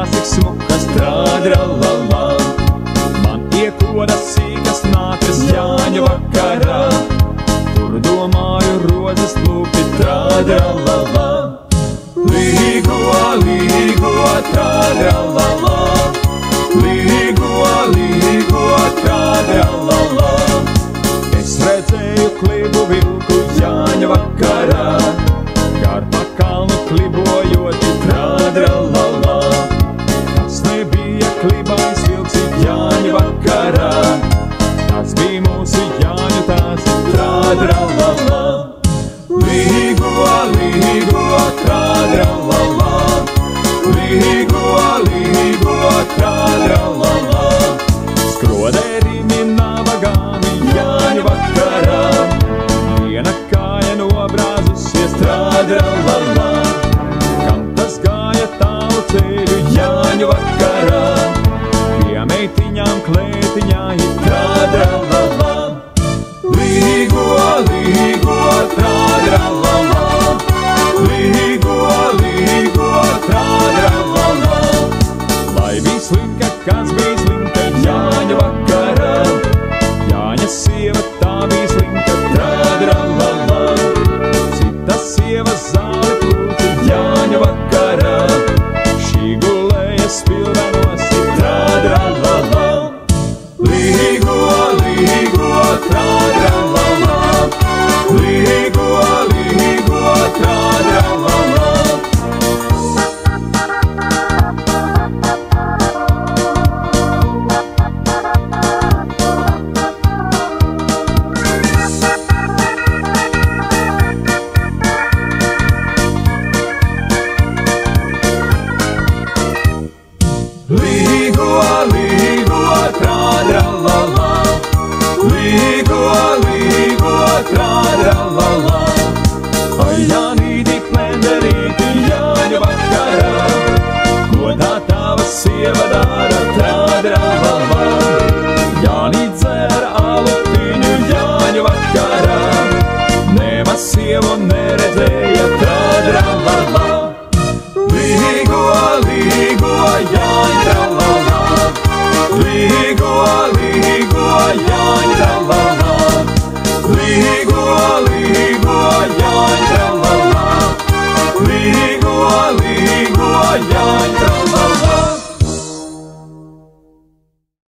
tās tik smukas, trādralala. Man iekodas sīkas nākas Jāņu vakarā, tur domāju rozes plūki, trādralala. Līgo, līgo, trādralala. Līgo, līgo, trādralala. Es redzēju klibu vilku Jāņu vakarā, gar pa kalnu klibojot, trādralala. Tas nebija klibais vilks Jāņu vakarā, tas bija mūsu Jāņu tāds, trādralala. Līgo, līgo, trādralala. Līgo, līgo, trādralala. Skroderimi nabagāmi Jāņu vakarā, viena kāja nobrāzusies, trādralala. Kam tas gāja tālu ceļu Jāņu vakarā, pie meitiņām klētiņā ir, trādralala. Līgo, līgo, trādralala. Līgo, līgo, trādralala. Lai bija slinka, kas bija slinka Jāņu vakarā, Jāņa sieva tā bija slinka, trādralala. Cita sieva zāli plūca Jāņu vakarā, šī gulēja spilvenos, trādralala. Līgo, līgo, trādralala. Līgo, līgo, trādralala. Līgo, līgo, trādralala. Līgo, līgo, trādralala. Ai, Jāņu